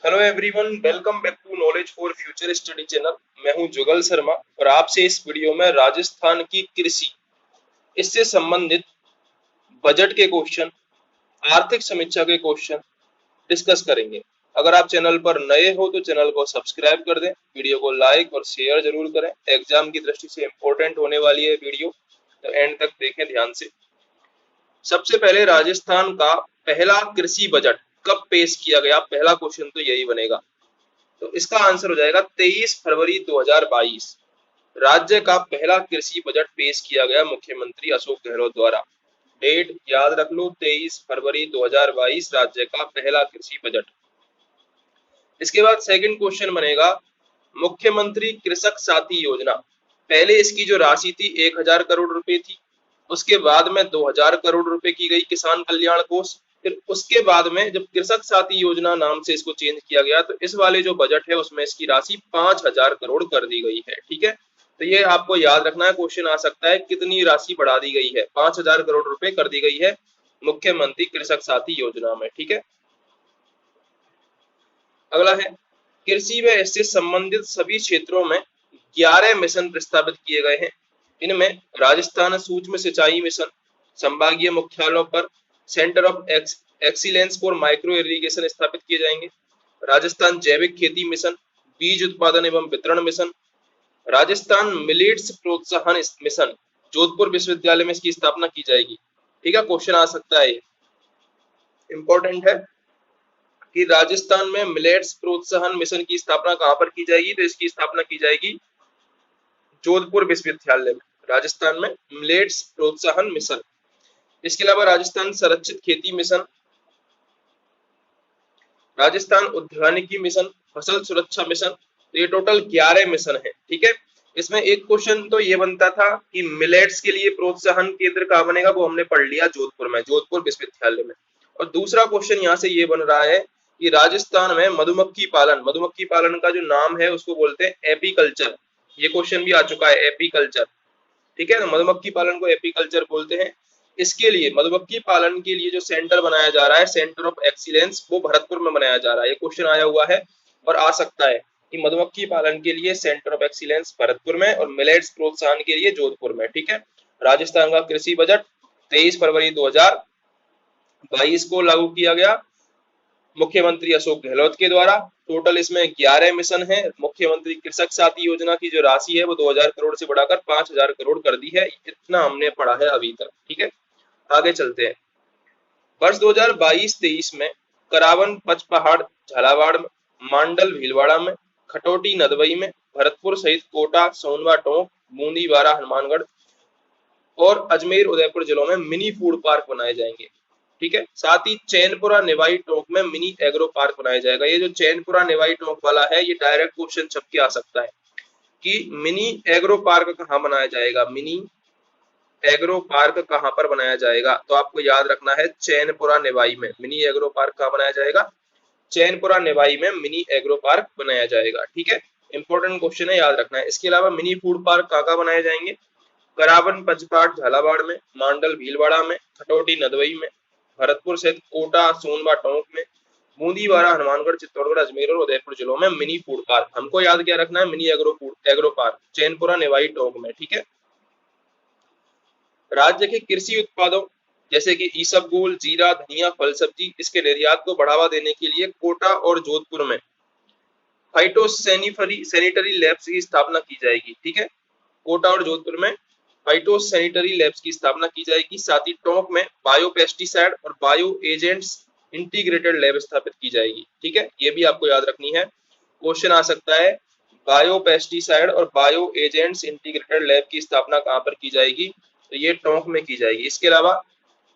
Hello everyone, welcome back to knowledge for future study channel. मैं हूं जुगल शर्मा और आपसे इस वीडियो में राजस्थान की कृषि, इससे संबंधित बजट के क्वेश्चन, आर्थिक समीक्षा के क्वेश्चन डिस्कस करेंगे। अगर आप चैनल पर नए हो तो चैनल को सब्सक्राइब कर दें, वीडियो को लाइक और शेयर जरूर करें। एग्जाम की दृष्टि से इम्पोर्टेंट होने वाली है वीडियो, तो एंड तक देखें ध्यान से। सबसे पहले राजस्थान का पहला कृषि बजट कब पेश किया गया, पहला क्वेश्चन तो यही बनेगा। तो इसका आंसर हो जाएगा 23 फरवरी 2022। राज्य का पहला कृषि बजट पेश किया गया मुख्यमंत्री अशोक गहलोत द्वारा। डेट याद रख लो, 23 फरवरी 2022 राज्य का पहला कृषि बजट। इसके बाद सेकंड क्वेश्चन बनेगा, मुख्यमंत्री कृषक साथी योजना, पहले इसकी जो राशि थी 1000 करोड़ रुपए थी, उसके बाद में 2000 करोड़ रुपए की गई किसान कल्याण कोष। फिर उसके बाद में जब कृषक साथी योजना नाम से इसको चेंज किया गया तो इस वाले जो बजट है उसमें इसकी राशि 5000 करोड़ कर दी गई है। ठीक है, तो ये आपको याद रखना है, क्वेश्चन आ सकता है कितनी राशि बढ़ा दी गई है। 5000 करोड़ रुपए कर दी गई है मुख्यमंत्री कृषक साथी योजना में। ठीक है, अगला है, कृषि व इससे संबंधित सभी क्षेत्रों में 11 मिशन प्रस्तावित किए गए हैं। इनमें राजस्थान सूक्ष्म सिंचाई मिशन, संभागीय मुख्यालयों पर centre of excellence for micro irrigation स्थापित किए जाएंगे। राजस्थान जैविक खेती मिशन, बीज उत्पादन एवं वितरण मिशन, राजस्थान मिलेट्स प्रोत्साहन मिशन, जोधपुर विश्वविद्यालय में इसकी स्थापना की जाएगी। ठीक है, क्वेश्चन आ सकता है, इंपॉर्टेंट है कि राजस्थान में मिलेट्स प्रोत्साहन मिशन की स्थापना कहां पर की जाएगी, तो इसकी स्थापना की जाएगी जोधपुर विश्वविद्यालय में, राजस्थान में मिलेट्स प्रोत्साहन मिशन। इसके अलावा राजस्थान संरक्षित खेती मिशन, राजस्थान उद्यानिकी मिशन, फसल सुरक्षा मिशन। तो ये टोटल 11 मिशन है। ठीक है, इसमें एक क्वेश्चन तो ये बनता था कि मिलेट्स के लिए प्रोत्साहन केंद्र कहाँ बनेगा, वो हमने पढ़ लिया जोधपुर में, जोधपुर विश्वविद्यालय में। और दूसरा क्वेश्चन यहाँ से ये बन रहा है कि राजस्थान में मधुमक्खी पालन, मधुमक्खी पालन का जो नाम है उसको बोलते हैं एपीकल्चर। ये क्वेश्चन भी आ चुका है, एपीकल्चर। ठीक है, तो मधुमक्खी पालन को एपीकल्चर बोलते हैं। इसके लिए मधुमक्खी पालन के लिए जो सेंटर बनाया जा रहा है, सेंटर ऑफ एक्सीलेंस, वो भरतपुर में बनाया जा रहा है। ये क्वेश्चन आया हुआ है और आ सकता है कि मधुमक्खी पालन के लिए सेंटर ऑफ एक्सीलेंस भरतपुर में और मिलेट्स प्रोत्साहन के लिए जोधपुर में। ठीक है, राजस्थान का कृषि बजट 23 फरवरी 2022 को लागू किया गया मुख्यमंत्री अशोक गहलोत के द्वारा। टोटल इसमें 11 मिशन है। मुख्यमंत्री कृषक साथी योजना की जो राशि है वो 2000 करोड़ से बढ़ाकर 5000 करोड़ कर दी है। इतना हमने पढ़ा है अभी तक। ठीक है, आगे चलते हैं। वर्ष 2022-23 में करावन पचपहाड़ झालावाड़ में, मांडल भीलवाड़ा में, खटोटी नदबई में, भरतपुर सहित कोटा सोनवा टोंक बूंदी बारा हनुमानगढ़ और अजमेर उदयपुर जिलों में मिनी फूड पार्क बनाए जाएंगे। ठीक है, साथ ही चैनपुरा निवाई टोंक में मिनी एग्रो पार्क बनाया जाएगा। ये जो चैनपुरा निवाई टोंक वाला है ये डायरेक्ट क्वेश्चन छप के आ सकता है कि मिनी एग्रो पार्क कहाँ बनाया जाएगा, मिनी एग्रो पार्क कहाँ पर बनाया जाएगा। तो आपको याद रखना है चैनपुरा निवाई में मिनी एग्रो पार्क कहाँ बनाया जाएगा, चैनपुरा निवाई में मिनी एग्रो पार्क बनाया जाएगा। ठीक है, इंपॉर्टेंट क्वेश्चन है, याद रखना है। इसके अलावा मिनी फूड पार्क कहाँ बनाए जाएंगे, करावन पचपाट झालावाड़ में, मांडल भीलवाड़ा में, खटोटी नदवई में, भरतपुर सहित कोटा सोनवा टोंक में, बूंदीवाड़ा हनुमानगढ़ चित्तौड़गढ़ अजमेर और उदयपुर जिलों में मिनी फूड पार्क। हमको याद क्या रखना है, mini agro park Chainpura Niwai Tonk में। ठीक है, राज्य के कृषि उत्पादों जैसे कि ईसबगोल, जीरा, धनिया, फल सब्जी, इसके निर्यात को बढ़ावा देने के लिए कोटा और जोधपुर में फाइटोसैनिटरी सैनिटरी लैब्स की स्थापना की जाएगी। ठीक है, कोटा और जोधपुर में फाइटोसैनिटरी लैब्स की स्थापना की जाएगी। साथ ही टोंक में बायो पेस्टिसाइड और बायो एजेंट्स इंटीग्रेटेड लैब स्थापित की जाएगी। ठीक है, ये भी आपको याद रखनी है, क्वेश्चन आ सकता है। बायो पेस्टिसाइड और बायो एजेंट्स इंटीग्रेटेड लैब की स्थापना कहां पर की जाएगी, तो ये टोंक में की जाएगी। इसके अलावा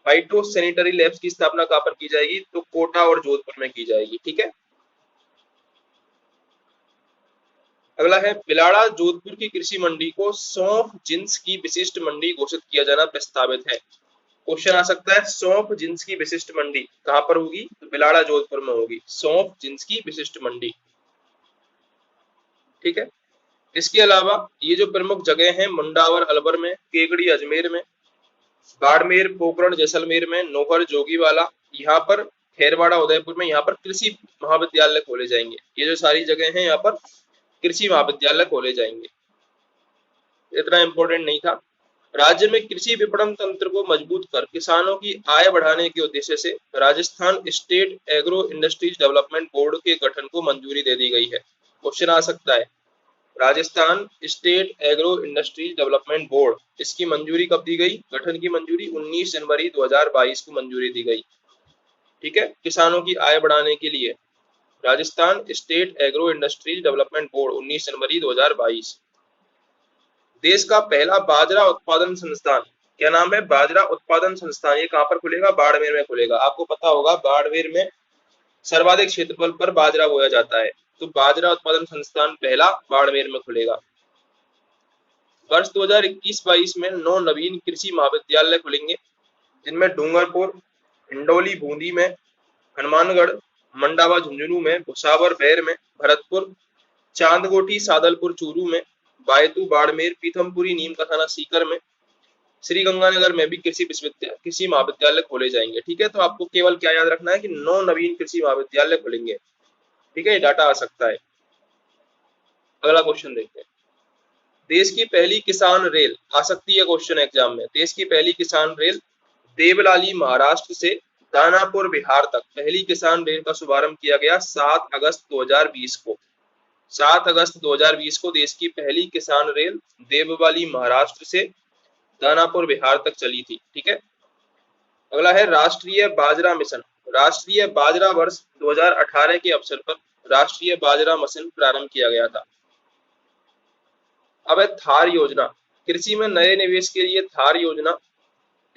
फाइटोसैनिटरी लैब्स की स्थापना कहां पर की जाएगी, तो कोटा और जोधपुर में की जाएगी। ठीक है, अगला है, बिलाड़ा जोधपुर की कृषि मंडी को सौंफ जिन्स की विशिष्ट मंडी घोषित किया जाना प्रस्तावित है। क्वेश्चन आ सकता है, सौंफ जिन्स की विशिष्ट मंडी कहां पर होगी, तो बिलाड़ा जोधपुर में होगी, सौंफ जिन्स की विशिष्ट मंडी। ठीक है, इसके अलावा ये जो प्रमुख जगह हैं, मुंडावर अलवर में, केकड़ी अजमेर में, बाड़मेर पोखरण जैसलमेर में, नोहर जोगीवाला, यहाँ पर खेरवाड़ा उदयपुर में यहाँ पर कृषि महाविद्यालय खोले जाएंगे। ये जो सारी जगह हैं यहाँ पर कृषि महाविद्यालय खोले जाएंगे। इतना इंपॉर्टेंट नहीं था। राज्य में कृषि विपणन तंत्र को मजबूत कर किसानों की आय बढ़ाने के उद्देश्य से Rajasthan state agro industries development board के गठन को मंजूरी दे दी गई है। क्वेश्चन आ सकता है, Rajasthan state agro industries development board, इसकी मंजूरी कब दी गई? गठन की मंजूरी 19 जनवरी 2022 को मंजूरी दी गई। ठीक है, किसानों की आय बढ़ाने के लिए Rajasthan state agro industries development board 19 जनवरी 2022। देश का पहला बाजरा उत्पादन संस्थान, क्या नाम है? बाजरा उत्पादन संस्थान। ये कहां पर खुलेगा? बाड़मेर में खुलेगा। आपको पता होगा बाड़मेर में सर्वाधिक क्षेत्रफल पर बाजरा बोया जाता है, तो बाजरा उत्पादन संस्थान पहला बाड़मेर में खुलेगा। वर्ष 2021-22 में 9 नवीन कृषि महाविद्यालय खुलेंगे, जिनमें डूंगरपुर, हिंडोली बूंदी में, हनुमानगढ़, मंडावा झुंझुनू में, भुसावर बैर में, भरतपुर, चांदगोठी सादलपुर चूरू में, बायतू बाड़मेर, पीथमपुरी नीम का थाना सीकर में, श्री गंगानगर में भी कृषि महाविद्यालय खोले जाएंगे। ठीक है, तो आपको केवल क्या याद रखना है कि 9 नवीन कृषि महाविद्यालय खुलेंगे। ठीक है, ये डाटा आ सकता है। अगला क्वेश्चन देखते हैं। देश की पहली किसान रेल आ सकती है क्वेश्चन एग्जाम में। देश की पहली किसान रेल देवलाली महाराष्ट्र से दानापुर बिहार तक पहली किसान रेल का शुभारंभ किया गया 7 अगस्त 2020 को। 7 अगस्त 2020 को देश की पहली किसान रेल देववाली महाराष्ट्र से दानापुर बिहार तक चली थी। ठीक है, अगला है राष्ट्रीय बाजरा मिशन। राष्ट्रीय बाजरा वर्ष 2018 के अवसर पर राष्ट्रीय बाजरा मिशन प्रारंभ किया गया था। अब है थार योजना, कृषि में नए निवेश के लिए थार योजना,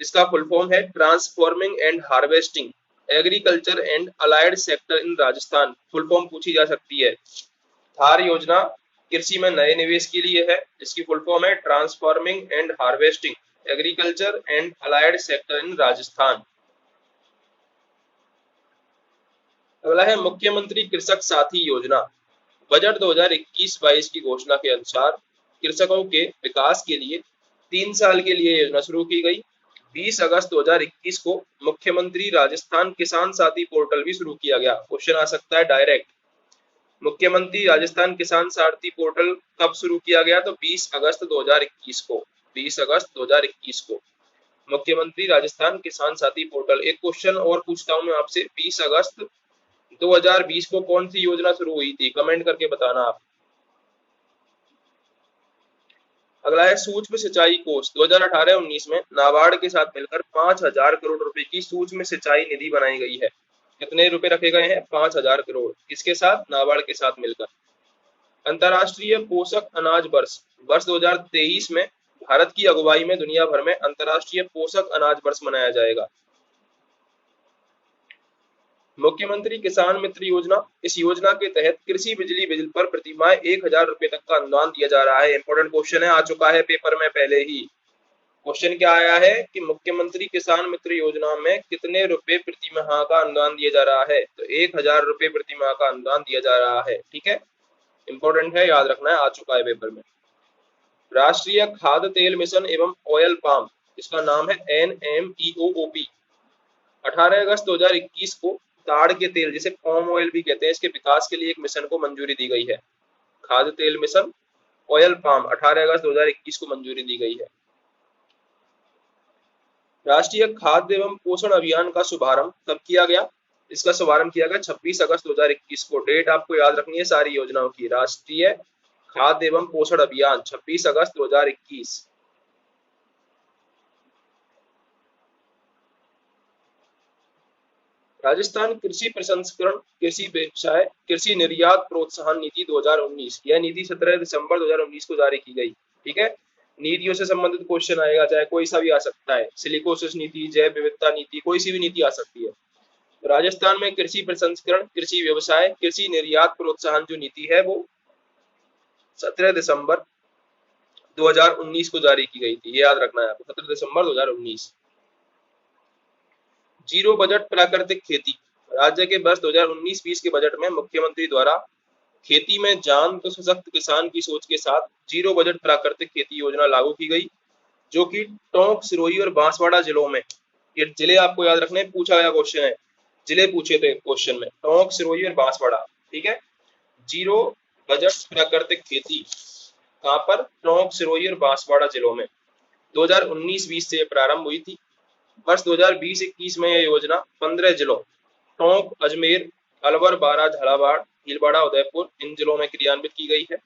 इसका फुल फॉर्म है transforming and harvesting agriculture and allied sector in Rajasthan. Full form पूछी जा सकती है। थार योजना कृषि में नए निवेश के लिए है, इसकी फुल फॉर्म है transforming and harvesting agriculture and allied sector in Rajasthan. अगला है मुख्यमंत्री कृषक साथी योजना। बजट 2021-22 की घोषणा के अनुसार कृषकों के विकास के लिए 3 साल के लिए योजना शुरू की गई। 20 अगस्त 2021 को मुख्यमंत्री राजस्थान किसान साथी पोर्टल भी शुरू किया गया। क्वेश्चन आ सकता है डायरेक्ट, मुख्यमंत्री राजस्थान किसान साथी पोर्टल कब शुरू किया गया? तो 20 अगस्त 2021 को। 20 अगस्त 2021 को मुख्यमंत्री राजस्थान किसान साथी पोर्टल। एक क्वेश्चन और पूछता हूं मैं आपसे, 20 अगस्त 2020 को कौन सी योजना शुरू हुई थी? कमेंट करके बताना आप। अगला है सूक्ष्म सिंचाई कोष। 2018-19 में नाबार्ड के साथ मिलकर 5000 करोड़ रुपए की सूक्ष्म सिंचाई निधि बनाई गई है। कितने रुपए रखे गए हैं? 5000 करोड़। किसके साथ? नाबार्ड के साथ मिलकर। अंतर्राष्ट्रीय पोषक अनाज वर्ष, वर्ष 2023 में भारत की अगुवाई में दुनिया भर में अंतर्राष्ट्रीय पोषक अनाज वर्ष मनाया जाएगा। मुख्यमंत्री किसान मित्र योजना, इस योजना के तहत कृषि बिजली बिल पर प्रतिमाह 1000 रुपए तक का अनुदान दिया जा रहा है। इंपॉर्टेंट क्वेश्चन है, आ चुका है पेपर में पहले ही। क्वेश्चन क्या आया है कि मुख्यमंत्री किसान मित्र योजना में कितने रुपए प्रति माह का अनुदान दिया जा रहा है? तो 1000 रुपए प्रति माह का अनुदान दिया जा रहा है। ठीक है, इंपॉर्टेंट है, याद रखना है, आ चुका है पेपर में। राष्ट्रीय खाद्य तेल मिशन एवं ऑयल पाम, इसका नाम है NMEOOP। 18 अगस्त 2021 को ताड़ के तेल, जिसे पाम ऑयल भी कहते हैं, इसके विकास के लिए एक मिशन को मंजूरी दी गई है। खाद्य तेल मिशन ऑयल पाम 18 अगस्त 2021 को मंजूरी दी गई है। राष्ट्रीय खाद्य एवं पोषण अभियान का शुभारंभ कब किया गया? इसका शुभारंभ किया गया 26 अगस्त 2021 को। डेट आपको याद रखनी है सारी योजनाओं की। राष्ट्रीय खाद्य एवं पोषण अभियान 26 अगस्त 2021। राजस्थान कृषि प्रसंस्करण, कृषि व्यवसाय, कृषि निर्यात प्रोत्साहन नीति 2019। यह नीति 17 दिसंबर 2019 को जारी की गई। ठीक है, नीतियों से संबंधित क्वेश्चन आएगा, चाहे कोई सा भी आ सकता है। सिलिकोसिस नीति, जैव विविधता नीति, कोई सी भी नीति आ सकती है। राजस्थान में कृषि प्रसंस्करण, कृषि व्यवसाय, कृषि निर्यात प्रोत्साहन जो नीति है वो 17 दिसंबर 2019 को जारी की गई थी। ये याद रखना है आपको, 17 दिसंबर 2019। जीरो बजट प्राकृतिक खेती। राज्य के वर्ष 2019-20 के बजट में मुख्यमंत्री द्वारा खेती में जान तो सशक्त किसान की सोच के साथ जीरो बजट प्राकृतिक खेती योजना लागू की गई, जो कि टोंक, सिरोही और बांसवाड़ा जिलों में, ये जिले आपको याद रखने, पूछा गया क्वेश्चन है, जिले पूछे थे क्वेश्चन में, टोंक, सिरोही और बांसवाड़ा। ठीक है, जीरो बजट प्राकृतिक खेती कहाँ पर, टोंक, सिरोही और बांसवाड़ा जिलों में। 2019-20 से प्रारंभ हुई थी। वर्ष 2020-21 में यह योजना 15 जिलों टोंक, अजमेर, अलवर, बारां, झालावाड़, भीलवाड़ा, उदयपुर इन जिलों में क्रियान्वित की गई है।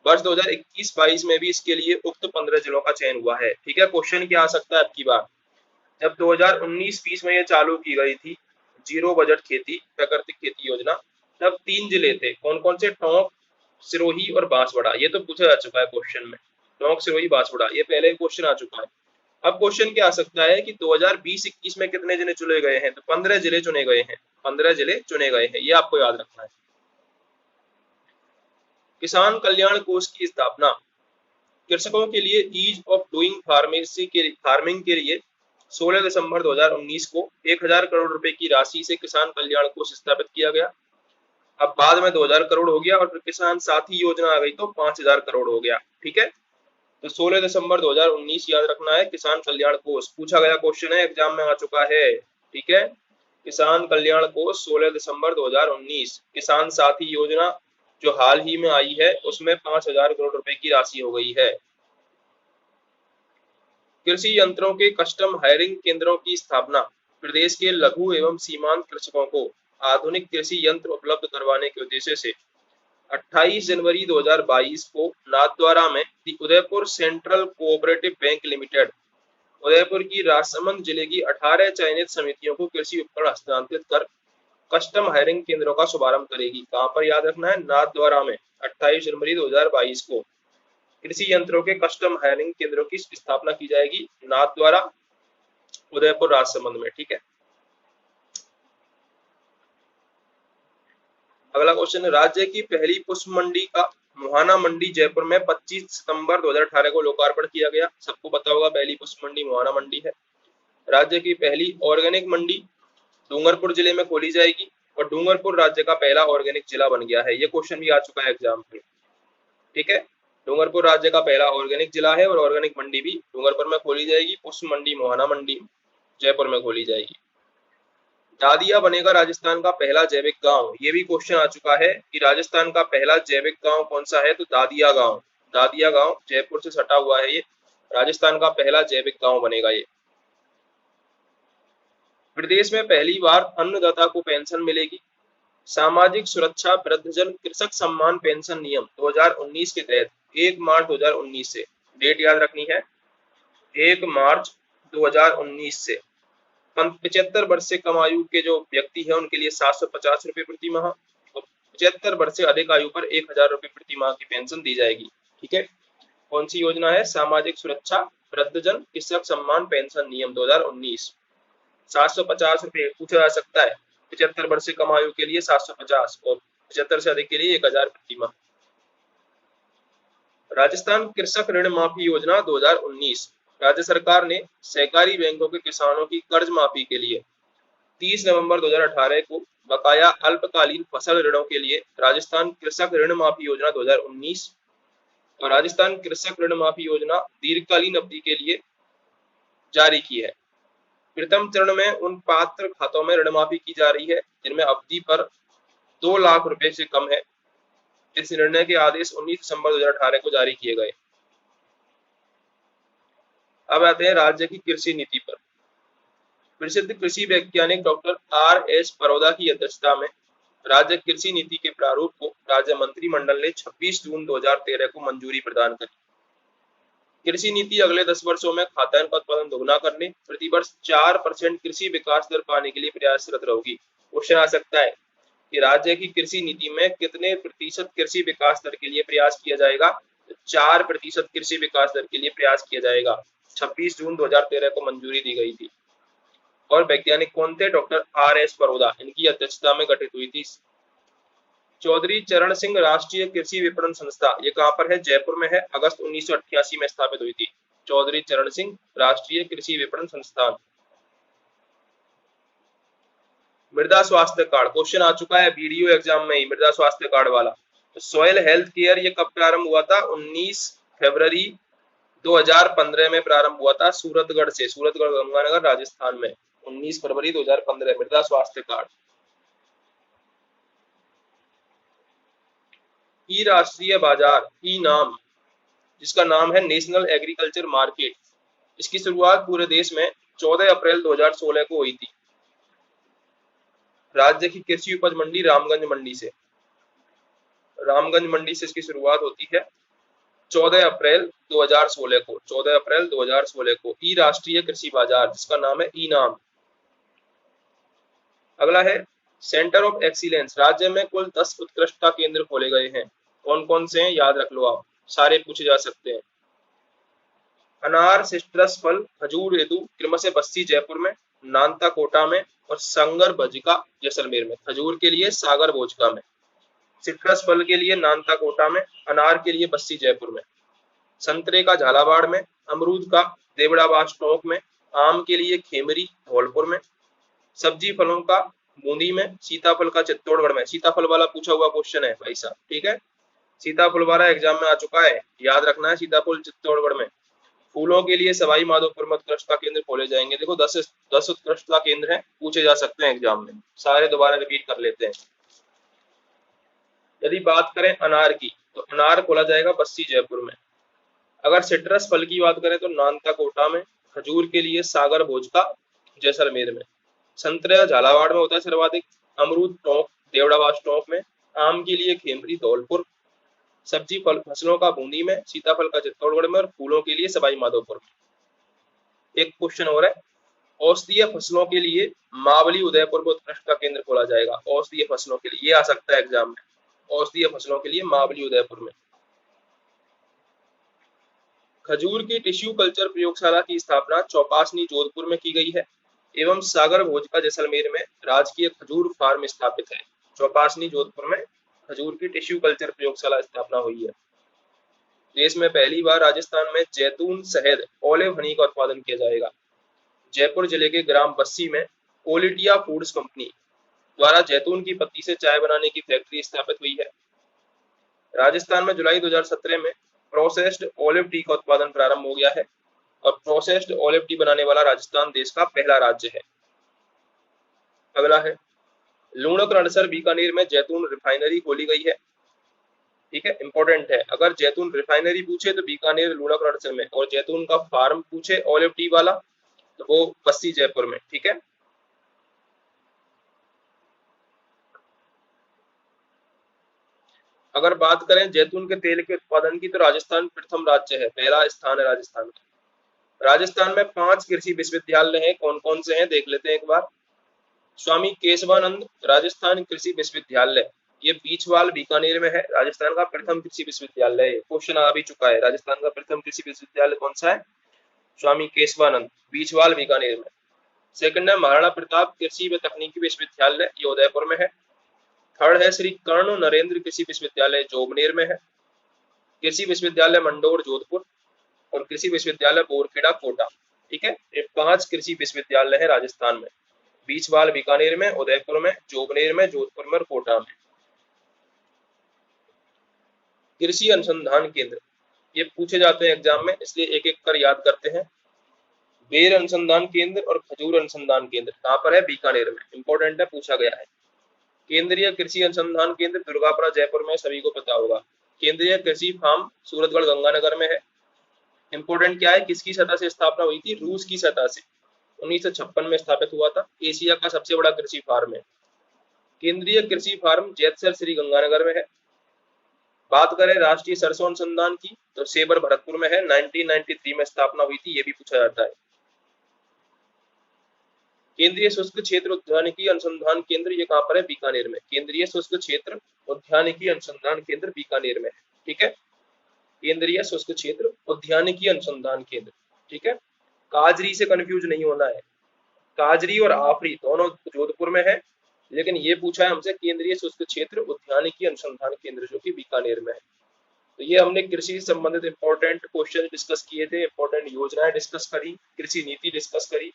वर्ष 2021-22 में भी इसके लिए उक्त 15 जिलों का चयन हुआ है। ठीक है, क्वेश्चन क्या आ सकता है आपकी बार, जब 2019-20 में ये चालू की गई थी जीरो बजट खेती प्राकृतिक खेती योजना, तब 3 जिले थे, कौन कौन से, टोंक, सिरोही और बांसवाड़ा। ये तो पूछा जा चुका है क्वेश्चन में, टोंक, सिरोही, बांसवाड़ा, ये पहले क्वेश्चन आ चुका है। अब क्वेश्चन क्या आ सकता है कि 2020-21 में कितने जिले चुने गए हैं, तो 15 जिले चुने गए हैं, 15 जिले चुने गए हैं, ये आपको याद रखना है। किसान कल्याण कोष की स्थापना, कृषकों के लिए ईज ऑफ डूइंग फार्मिंग के लिए 16 दिसंबर 2019 को 1000 करोड़ रुपए की राशि से किसान कल्याण कोष स्थापित किया गया। अब बाद में 2000 करोड़ हो गया और फिर किसान साथी योजना आ गई तो 5000 करोड़ हो गया। ठीक है, तो 16 दिसंबर 2019 याद रखना है, किसान कल्याण कोष पूछा गया क्वेश्चन है, एग्जाम में आ चुका है। ठीक है, किसान कल्याण कोष 16 दिसंबर 2019। किसान साथी योजना जो हाल ही में आई है उसमें 5000 करोड़ रुपए की राशि हो गई है। कृषि यंत्रों के कस्टम हायरिंग केंद्रों की स्थापना, प्रदेश के लघु एवं सीमांत कृषकों को आधुनिक कृषि यंत्र उपलब्ध करवाने के उद्देश्य से 28 जनवरी 2022 को नाथद्वारा में Udaipur central cooperative bank limited Udaipur की राजसमंद जिले की 18 चयनित समितियों को कृषि उपकरण हस्तांतरित कर कस्टम हायरिंग केंद्रों का शुभारंभ करेगी। कहां पर याद रखना है, नाथद्वारा में 28 जनवरी 2022 को कृषि यंत्रों के कस्टम हायरिंग केंद्रों की स्थापना की जाएगी, नाथद्वारा, उदयपुर, राजसमंद में। ठीक है, अगला क्वेश्चन, राज्य की पहली पुष्प मंडी का मुहाना मंडी जयपुर में 25 सितंबर 2018 को लोकार्पण किया गया। सबको पता होगा पहली पुष्प मंडी मुहाना मंडी है। राज्य की पहली ऑर्गेनिक मंडी डूंगरपुर जिले में खोली जाएगी और डूंगरपुर राज्य का पहला ऑर्गेनिक जिला बन गया है। ये क्वेश्चन भी आ चुका है एग्जाम में। ठीक है, डूंगरपुर राज्य का पहला ऑर्गेनिक जिला है और ऑर्गेनिक मंडी भी डूंगरपुर में खोली जाएगी। पुष्प मंडी मुहाना मंडी जयपुर में खोली जाएगी। दादिया बनेगा राजस्थान का पहला जैविक गांव, ये भी क्वेश्चन आ चुका है कि राजस्थान का पहला जैविक गांव कौन सा है, तो दादिया गांव। दादिया गांव जयपुर से सटा हुआ है, ये राजस्थान का पहला जैविक गांव बनेगा ये। प्रदेश में पहली बार अन्नदाता को पेंशन मिलेगी। सामाजिक सुरक्षा वृद्धजन कृषक सम्मान पेंशन नियम 2019 के तहत 1 मार्च 2019 से, डेट याद रखनी है, 1 मार्च 2019 से 75 वर्ष से कम आयु के जो व्यक्ति है उनके लिए 750 रुपए प्रति माह और 75 वर्ष से अधिक आयु पर 1000 रुपए प्रति माह की पेंशन दी जाएगी। ठीक है, कौन सी योजना है, सामाजिक सुरक्षा वृद्धजन कृषक सम्मान पेंशन नियम 2019। 750 रुपए पूछा जा सकता है, 75 वर्ष से कम आयु के लिए 750 और 75 से अधिक के लिए 1000 प्रति माह। राजस्थान कृषक ऋण माफी योजना 2019, राज्य सरकार ने सहकारी बैंकों के किसानों की कर्ज माफी के लिए 30 नवंबर 2018 को बकाया अल्पकालीन फसल ऋणों के लिए राजस्थान कृषक ऋण माफी योजना 2019 और राजस्थान कृषक ऋण माफी योजना दीर्घकालीन अवधि के लिए जारी की है। प्रथम चरण में उन पात्र खातों में ऋण माफी की जा रही है जिनमें अवधि पर 2 लाख रुपए से कम है। इस निर्णय के आदेश 19 दिसंबर 2018 को जारी किए गए। अब आते हैं राज्य की कृषि नीति पर। प्रसिद्ध कृषि वैज्ञानिक डॉक्टर R.S. परोदा की अध्यक्षता में राज्य कृषि नीति के प्रारूप को राज्य मंत्रिमंडल ने 26 जून 2013 को मंजूरी प्रदान करी। कृषि नीति अगले 10 वर्षों में खाद्यान्न का उत्पादन दोगुना करने, प्रतिवर्ष 4% कृषि विकास दर पाने के लिए प्रयासरत रहेगी। क्वेश्चन आ सकता है कि राज्य की कृषि नीति में कितने प्रतिशत कृषि विकास दर के लिए प्रयास किया जाएगा, 4% कृषि विकास दर के लिए प्रयास किया जाएगा। 26 जून 2013 को मंजूरी दी गई थी और वैज्ञानिक कौन थे, डॉक्टर R.S. परोदा, इनकी अध्यक्षता में गठित हुई थी। चौधरी चरण सिंह राष्ट्रीय कृषि विपणन संस्था, ये कहां पर है, जयपुर में है, अगस्त 1988 में स्थापित हुई थी। चौधरी चरण सिंह राष्ट्रीय कृषि विपणन संस्थान। मृदा स्वास्थ्य कार्ड क्वेश्चन आ चुका है वीडियो एग्जाम में ही, मृदा स्वास्थ्य कार्ड वाला। तो सॉइल हेल्थ केयर ये कब प्रारंभ हुआ था, 19 फरवरी 2015 में प्रारंभ हुआ था सूरतगढ़ से, सूरतगढ़ गंगानगर राजस्थान में। 19 फरवरी 2015 मृदा स्वास्थ्य कार्ड। ई राष्ट्रीय बाजार, ई नाम, जिसका नाम है नेशनल एग्रीकल्चर मार्केट, इसकी शुरुआत पूरे देश में 14 अप्रैल 2016 को हुई थी। राज्य की कृषि उपज मंडी रामगंज मंडी से, रामगंज मंडी से इसकी शुरुआत होती है 14 अप्रैल 2016 को, 14 अप्रैल 2016 को ई राष्ट्रीय कृषि बाजार, जिसका नाम है ई नाम। अगला है सेंटर ऑफ एक्सीलेंस, राज्य में कुल 10 उत्कृष्टता केंद्र खोले गए हैं। कौन कौन से हैं याद रख लो आप, सारे पूछे जा सकते हैं। अनार, सिट्रस फल, खजूर हेतु क्रमशः बस्सी जयपुर में, नानता कोटा में और संगर भजिका जैसलमेर में। खजूर के लिए सागर भोजका में, सिट्रस फल के लिए नानता कोटा में, अनार के लिए बस्सी जयपुर में, संतरे का झालावाड़ में, अमरूद का देवड़ाबाद टोंक में, आम के लिए खेमरी धौलपुर में, सब्जी फलों का बूंदी में, सीताफल का चित्तौड़गढ़ में। सीताफल वाला पूछा हुआ क्वेश्चन है भाई साहब, ठीक है, सीताफल वाला एग्जाम में आ चुका है, याद रखना है, सीताफल चित्तौड़गढ़ में। फूलों के लिए सवाई माधोपुर में उत्कृष्टता केंद्र खोले जाएंगे। देखो 10 उत्कृष्टता केंद्र हैं, पूछे जा सकते हैं एग्जाम में, सारे दोबारा रिपीट कर लेते हैं। यदि बात करें अनार की, तो अनार खोला जाएगा बस्सी जयपुर में। अगर सिट्रस फल की बात करें तो नानता कोटा में, खजूर के लिए सागर भोजका जैसलमेर में, संतरा झालावाड़ में होता है सर्वाधिक, अमरूद टोंक देवड़ाबाद टोंक में, आम के लिए खेमरी धौलपुर, सब्जी फल फसलों का बूंदी में, सीताफल का चित्तौड़गढ़ में और फूलों के लिए सवाई माधोपुर में। एक क्वेश्चन और है, औषधीय फसलों के लिए मावली उदयपुर में उत्कृष्टता केंद्र खोला जाएगा। औषधीय फसलों के लिए, ये आ सकता है एग्जाम में, औषधीय फसलों के लिए मावली उदयपुर में। खजूर की टिश्यू कल्चर प्रयोगशाला की स्थापना चौपासनी जोधपुर में की गई है एवं सागर भोजका जैसलमेर में राजकीय खजूर फार्म स्थापित है। चौपासनी जोधपुर में खजूर की टिश्यू कल्चर प्रयोगशाला स्थापना हुई है। देश में पहली बार राजस्थान में जैतून, शहद, ऑलिव हनी का उत्पादन किया जाएगा। जयपुर जिले के ग्राम बस्सी में कोलिटिया फूड्स कंपनी द्वारा जैतून की पत्ती से चाय बनाने की फैक्ट्री स्थापित हुई है। राजस्थान में जुलाई 2017 में प्रोसेस्ड ऑलिव टी का उत्पादन प्रारंभ हो गया है और प्रोसेस्ड ऑलिव टी बनाने वाला राजस्थान देश का पहला राज्य है। अगला है लूणक रणसर बीकानेर में जैतून रिफाइनरी खोली गई है। ठीक है, इंपॉर्टेंट है, अगर जैतून रिफाइनरी पूछे तो बीकानेर लूणक रणसर में, और जैतून का फार्म पूछे ऑलिव टी वाला तो वो बस्सी जयपुर में। ठीक है, अगर बात करें जैतून के तेल के उत्पादन की तो राजस्थान प्रथम राज्य है, पहला स्थान है राजस्थान का। राजस्थान में 5 कृषि विश्वविद्यालय हैं, कौन कौन से हैं देख लेते हैं एक बार। स्वामी केशवानंद राजस्थान कृषि विश्वविद्यालय, ये बीछवाल बीकानेर में है, राजस्थान का प्रथम कृषि विश्वविद्यालय है। क्वेश्चन आ भी चुका है, राजस्थान का प्रथम कृषि विश्वविद्यालय कौन सा है? स्वामी केशवानंद, बीछवाल बीकानेर में। सेकंड है महाराणा प्रताप कृषि व तकनीकी विश्वविद्यालय, ये उदयपुर में है। थर्ड है श्री कर्ण नरेंद्र कृषि विश्वविद्यालय, जोबनेर में है। कृषि विश्वविद्यालय मंडोर जोधपुर और कृषि विश्वविद्यालय बोरखेड़ा कोटा। ठीक है, ये 5 कृषि विश्वविद्यालय है राजस्थान में, बीछवाल बीकानेर में, उदयपुर में, जोबनेर में, जोधपुर में और कोटा में। कृषि अनुसंधान केंद्र, ये पूछे जाते हैं एग्जाम में, इसलिए एक एक कर याद करते हैं। बेर अनुसंधान केंद्र और खजूर अनुसंधान केंद्र कहाँ पर है? बीकानेर में, इंपॉर्टेंट है, पूछा गया है। केंद्रीय कृषि अनुसंधान केंद्र दुर्गापुरा जयपुर में, सभी को पता होगा। केंद्रीय कृषि फार्म सूरतगढ़ गंगानगर में है। इंपोर्टेंट क्या है, किसकी सतह से स्थापना हुई थी? रूस की सतह से 1956 में स्थापित हुआ था। एशिया का सबसे बड़ा कृषि फार्म है। केंद्रीय कृषि फार्म जैतसर श्री गंगानगर में है। बात करें राष्ट्रीय सरसों अनुसंधान की तो सेबर भरतपुर में है, 1993 में स्थापना हुई थी, ये भी पूछा जाता है। केंद्रीय शुष्क क्षेत्र उद्यानिकी अनुसंधान केंद्र, ये कहाँ पर है? बीकानेर में। केंद्रीय शुष्क क्षेत्र उद्यानिकी अनुसंधान केंद्र बीकानेर में है। ठीक है, केंद्रीय शुष्क क्षेत्र उद्यानिकी अनुसंधान केंद्र। ठीक है, काजरी से कंफ्यूज नहीं होना है, काजरी और आफरी दोनों जोधपुर में है, लेकिन ये पूछा है हमसे केंद्रीय शुष्क क्षेत्र उद्यानिकी अनुसंधान केंद्र जो कि बीकानेर में है। तो ये हमने कृषि से संबंधित इंपॉर्टेंट क्वेश्चन डिस्कस किए थे, इंपॉर्टेंट योजनाएं डिस्कस करी, कृषि नीति डिस्कस करी।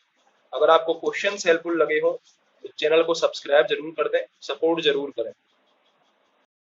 अगर आपको क्वेश्चन हेल्पफुल लगे हो तो चैनल को सब्सक्राइब जरूर कर दें, सपोर्ट जरूर करें।